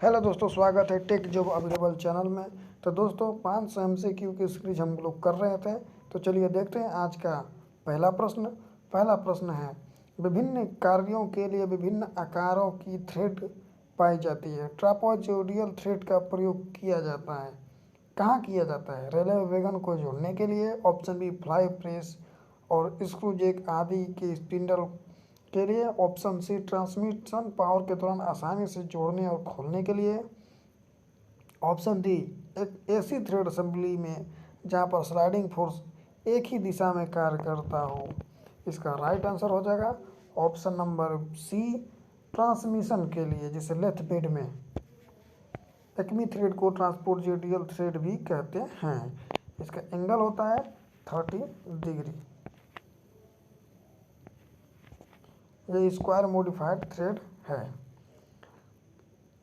Hello दोस्तों, स्वागत है टेक जॉब अवेलेबल चैनल में। तो दोस्तों 500 MCQ की सीरीज हम लोग कर रहे थे। तो चलिए देखते हैं आज का पहला प्रश्न है, विभिन्न कार्यों के लिए विभिन्न आकारों की थ्रेड पाई जाती है। ट्रापेजोइडल थ्रेड का प्रयोग किया जाता है। कहाँ किया जाता है? रेलवे वैगन को जोड़ने के लिए, ऑप्शन बी फ्लाई प्रेस और स्क्रू जैक आदि के स्पिंडल के लिए, ऑप्शन सी ट्रांसमिशन पावर के दौरान आसानी से जोड़ने और खोलने के लिए, ऑप्शन डी एक ऐसी थ्रेड असेंबली में जहां पर स्लाइडिंग फोर्स एक ही दिशा में कार्य करता हो। इसका राइट आंसर हो जाएगा ऑप्शन नंबर सी ट्रांसमिशन के लिए, जिसे लेथ बेड में एक्मी थ्रेड को ट्रांसपोर्टियल थ्रेड भी कहते हैं। इसका एंगल होता है 30 डिग्री। ये स्क्वायर मॉडिफाइड थ्रेड है।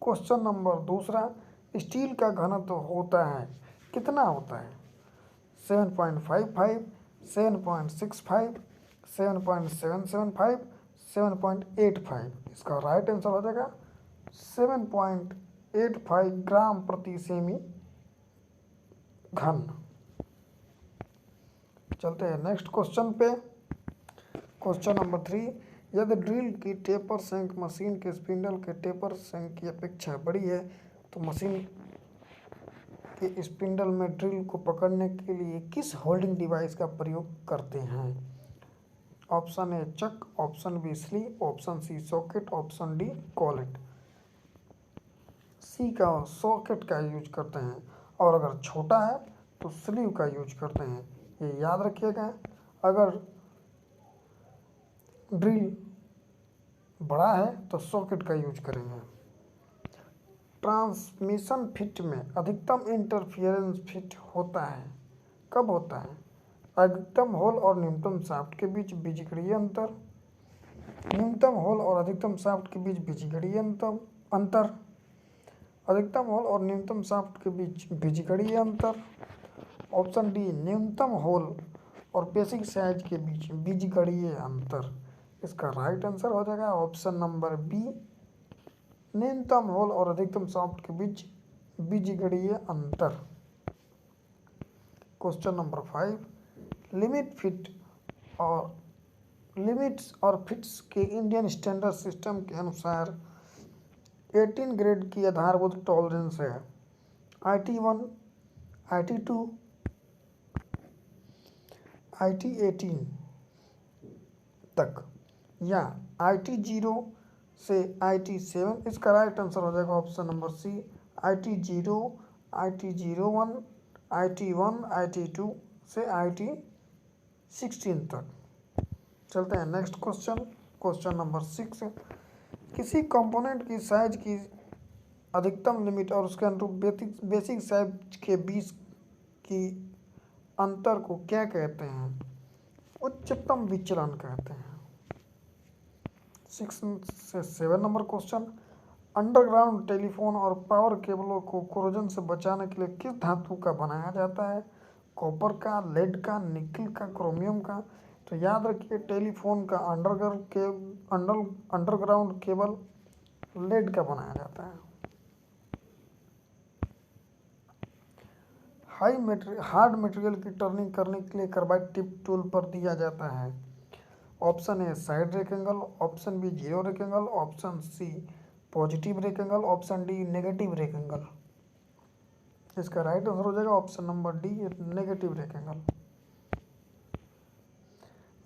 क्वेश्चन नंबर दूसरा, स्टील का घनत्व होता है कितना होता है? 7.55, 7.65, 7.775, 7.85। इसका राइट आंसर हो जाएगा 7.85 ग्राम प्रति सेमी घन। चलते हैं नेक्स्ट क्वेश्चन पे। क्वेश्चन नंबर 3, यदि ड्रिल की टेपर शैंक मशीन के स्पिंडल के टेपर शैंक की अपेक्षा बड़ी है तो मशीन के स्पिंडल में ड्रिल को पकड़ने के लिए किस होल्डिंग डिवाइस का प्रयोग करते हैं? Option A chuck, option B sleeve, option C socket, option D collet. C का सॉकेट का यूज करते हैं, और अगर छोटा है तो स्लीव का यूज करते हैं। ये याद रखिएगा। अगर ड्रिल बड़ा है तो सॉकेट का यूज करेंगे। ट्रांसमिशन फिट में अधिकतम इंटरफियरेंस फिट होता है कब होता है? अधिकतम होल और न्यूनतम शाफ्ट के बीच बीजगणितीय अंतर, न्यूनतम होल और अधिकतम शाफ्ट के बीच बीजगणितीय अंतर, अधिकतम होल और न्यूनतम शाफ्ट के बीच बीजगणितीय अंतर, ऑप्शन डी न्यूनतम होल और बेसिक साइज के बीच बीजगणितीय अंतर। इसका राइट आंसर हो जाएगा ऑप्शन नंबर बी न्यूनतम होल और अधिकतम शाफ्ट के बीच बीजगणितीय अंतर। क्वेश्चन नंबर 5, लिमिट्स और फिट्स के इंडियन स्टैंडर्ड सिस्टम के अनुसार 18 ग्रेड की आधारभूत टॉलरेंस है। IT1, IT2, IT18 तक, या IT0 से IT7। इसका राइट आंसर हो जाएगा option number C IT0, IT01, IT1, IT2 से IT16 तक। चलते हैं नेक्स्ट क्वेश्चन। क्वेश्चन नंबर 6, किसी कंपोनेंट की साइज की अधिकतम लिमिट और उसके अनुरूप बेसिक साइज के बीच की अंतर को क्या कहते हैं? उच्चतम विचलन कहते हैं। 6 से 7 नंबर क्वेश्चन, अंडरग्राउंड टेलीफोन और पावर केबलों को कोरोजन से बचाने के लिए किस धातु का बनाया जाता है? कॉपर का, लेड का, निकल का, क्रोमियम का। तो याद रखिए, टेलीफोन का अंडरग्राउंड केबल लेड का बनाया जाता है। हार्ड मटेरियल की टर्निंग करने के लिए कार्बाइड टिप टूल पर दिया जाता है। Option A side rake angle, option B zero rake angle, option C positive rake angle, option D negative rake angle. इसका राइट आंसर हो जाएगा option number D negative rake angle.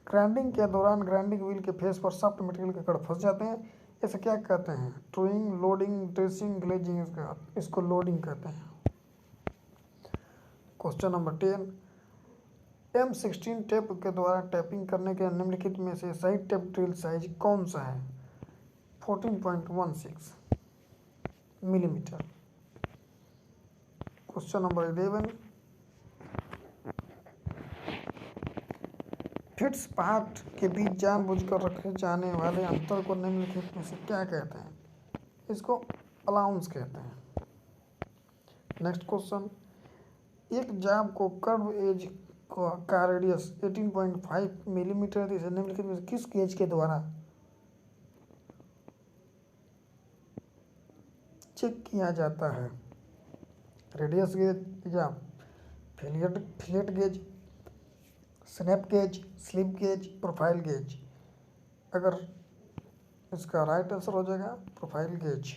Grinding के दौरान ग्राइंडिंग व्हील के फेस पर सॉफ्ट मटेरियल के कण फंस जाते हैं, इसे क्या कहते हैं? Truing, loading, dressing, glazing. इसको लोडिंग कहते हैं। क्वेश्चन नंबर 10, M16 टेप के द्वारा टैपिंग करने के निम्नलिखित में से सही टेप ड्रिल साइज कौन सा है? 14.16 millimetre. Question number 11, fits part के बीच जानबूझकर रखे जाने वाले अंतर को निम्नलिखित में से क्या कहते हैं? इसको अलाउंस कहते हैं। नेक्स्ट क्वेश्चन, एक जाब को कर्व एज का रेडियस 18.5 मिलीमीटर इसे निम्नलिखित में से किस गेज के द्वारा चेक किया जाता है? रेडियस गेज या fillet gauge, snap gauge, slip gauge, profile gauge? अगर इसका राइट आंसर हो जाएगा प्रोफाइल गेज।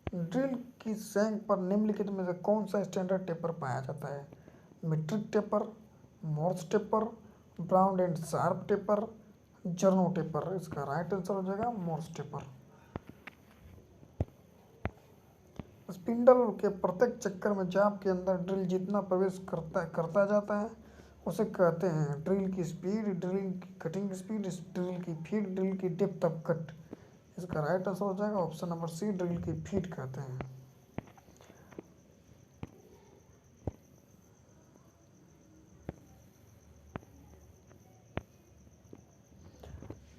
ड्रिल की सैंक पर निम्नलिखित में से कौन सा स्टैंडर्ड टेपर पाया जाता है? Metric taper, Morse taper, Brown and Sharpe taper, Jarno taper? इसका राइट आंसर हो जाएगा मोर्स टेपर। स्पिंडल के प्रत्येक चक्कर में चाप के अंदर ड्रिल जितना प्रवेश करता जाता है उसे कहते हैं ड्रिल की स्पीड, ड्रिल की कटिंग स्पीड, ड्रिल की फीड, ड्रिल की डेप्थ ऑफ कट? इसका राइट आंसर हो जाएगा ऑप्शन नंबर सी, ड्रिल की फीड कहते हैं।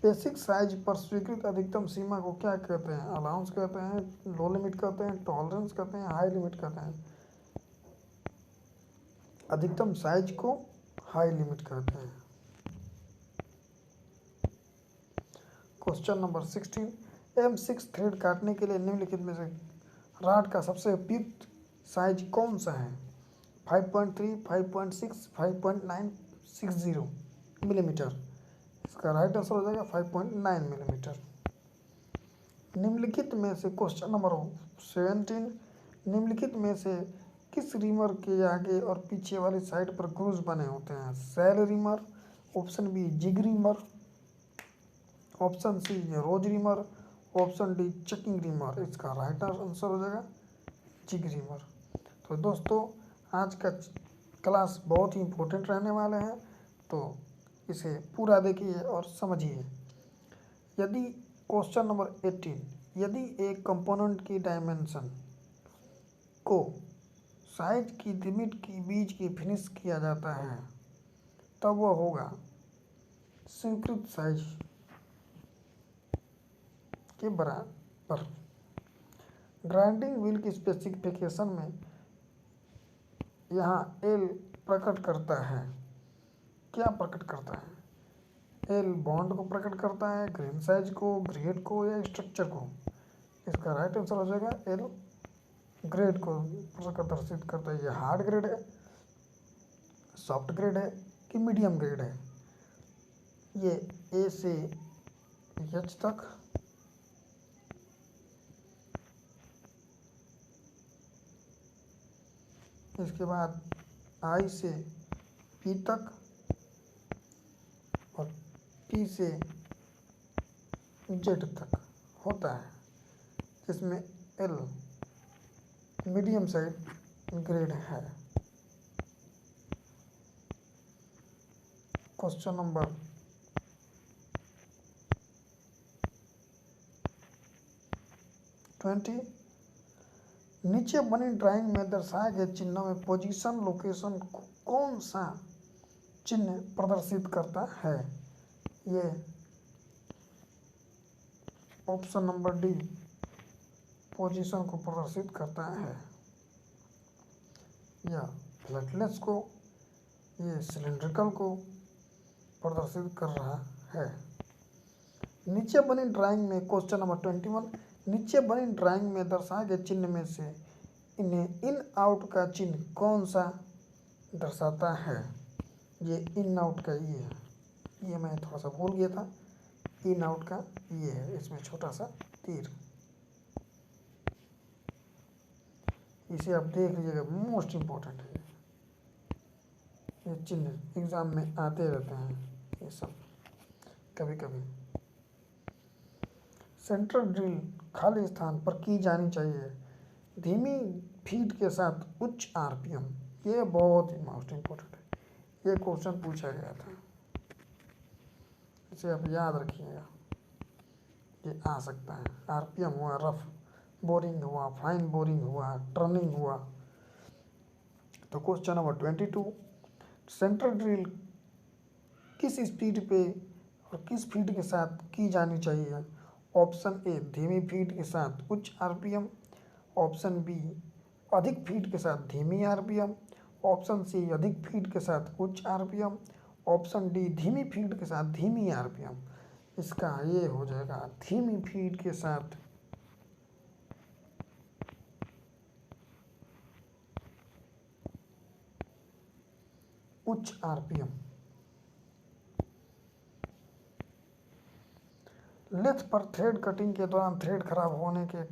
बेसिक साइज पर स्वीकृत अधिकतम सीमा को क्या कहते हैं? अलाउंस कहते हैं, लो लिमिट कहते हैं, टॉलरेंस कहते हैं, हाई लिमिट कहते हैं? अधिकतम साइज को हाई लिमिट कहते हैं। क्वेश्चन नंबर 16, M6 थ्रेड काटने के लिए निम्नलिखित में से राड का सबसे उपयुक्त साइज कौन सा है? 5.3, 5.6, 5.960 मिलीमीटर? इसका राइट आंसर हो जाएगा 5.9 मिलीमीटर। निम्नलिखित में से क्वेश्चन नंबर 17, निम्नलिखित में से किस रिमर के आगे और पीछे वाली साइड पर ग्रूव्स बने होते हैं? Shell reamer, option B jig reamer, option C rose reamer, option D checking reamer? इसका राइट आंसर हो जाएगा जिग रिमर। तो दोस्तों आज का क्लास बहुत ही इम्पोर्टेंट रहने वाले हैं, तो इसे पूरा देखिए और समझिए। यदि क्वेश्चन नंबर 18, यदि एक कंपोनेंट की डायमेंशन को साइज की लिमिट की बीच की फिनिश किया जाता है तब वह होगा स्वीकृत साइज के बराबर। ग्राइंडिंग व्हील की स्पेसिफिकेशन में यहाँ एल प्रकट करता है, क्या प्रकट करता है? एल बॉन्ड को प्रकट करता है, ग्रेन साइज को, ग्रेड को, या स्ट्रक्चर को? इसका राइट आंसर हो जाएगा एल ग्रेड को प्रदर्शित करता है। ये हार्ड ग्रेड है, सॉफ्ट ग्रेड है कि मीडियम ग्रेड है? ये ए से एच तक, इसके बाद आई से पी तक और पी से जेड तक होता है, जिसमें एल मीडियम साइड ग्रेड है। क्वेश्चन नंबर 20, नीचे बनी ड्राइंग में दर्शाए गए चिन्हों में पोजीशन लोकेशन को कौन सा चिन्ह प्रदर्शित करता है? ये ऑप्शन नंबर डी पोजीशन को प्रदर्शित करता है, या फ्लैटलेस को, ये सिलेंड्रिकल को प्रदर्शित कर रहा है। नीचे बनी ड्राइंग में क्वेश्चन नंबर 21, नीचे बनी ड्राइंग में दर्शाए गए चिन्ह में से इन्हें इन आउट का चिन्ह कौन सा दर्शाता है? ये इन आउट का ये है, ये मैं थोड़ा सा भूल गया था, इन आउट का ये है, इसमें छोटा सा तीर, इसे आप देख लीजिएगा, मोस्ट इम्पोर्टेंट है। ये चिन्ह एग्जाम में आते रहते हैं ये सब कभी कभी। सेंट्रल ड्रिल खाली स्थान पर की जानी चाहिए, धीमी फीड के साथ उच्च आरपीएम? ये बहुत ही मोस्ट इम्पोर्टेंट है, ये क्वेश्चन पूछा गया था, इसे आप याद रखिएगा, ये आ सकता है। आरपीएम हुआ, रफ बोरिंग हुआ, फाइन बोरिंग हुआ, टर्निंग हुआ। तो क्वेश्चन नंबर 22, सेंट्रल ड्रिल किस स्पीड पे और किस फीड के साथ की जानी चाहिए? ऑप्शन ए धीमी फीड के साथ उच्च आरपीएम, ऑप्शन बी अधिक फीड के साथ धीमी आरपीएम, ऑप्शन सी अधिक फीड के साथ उच्च आरपीएम, ऑप्शन डी धीमी फीड के साथ धीमी आरपीएम? इसका ये हो जाएगा धीमी फीड के साथ उच्च आरपीएम। लेथ पर थ्रेड कटिंग के दौरान थ्रेड खराब होने के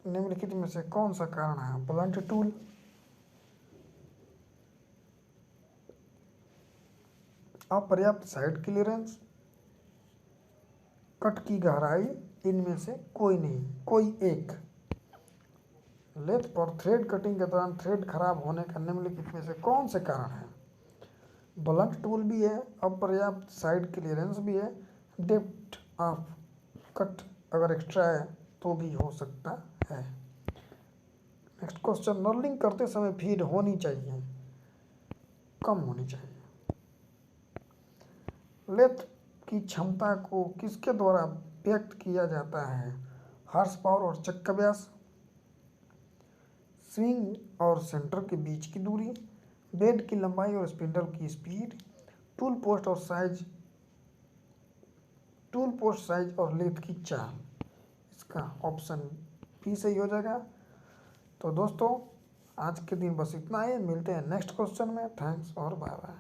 निम्नलिखित में से कौन सा कारण है? ब्लंट टूल, अपर्याप्त साइड क्लियरेंस, कट की गहराई, इनमें से कोई नहीं, कोई एक। लेथ पर थ्रेड कटिंग के दौरान थ्रेड खराब होने का निम्नलिखित में से कौन से कारण है? ब्लंट टूल भी है, अपर्याप्त साइड क्लियरेंस भी है, डेप्थ ऑफ कट अगर एक्स्ट्रा है तो भी हो सकता है। नेक्स्ट क्वेश्चन, नर्लिंग करते समय फीड होनी चाहिए, कम होनी चाहिए। लेथ की क्षमता को किसके द्वारा व्यक्त किया जाता है? हॉर्स पावर और चक्का व्यास, स्विंग और सेंटर के बीच की दूरी, बेड की लंबाई और स्पिंडल की स्पीड, टूल पोस्ट साइज और लेथ की चाल। इसका ऑप्शन बी सही हो जाएगा। तो दोस्तों आज के दिन बस इतना ही, मिलते हैं नेक्स्ट क्वेश्चन में। थैंक्स और बाय बाय।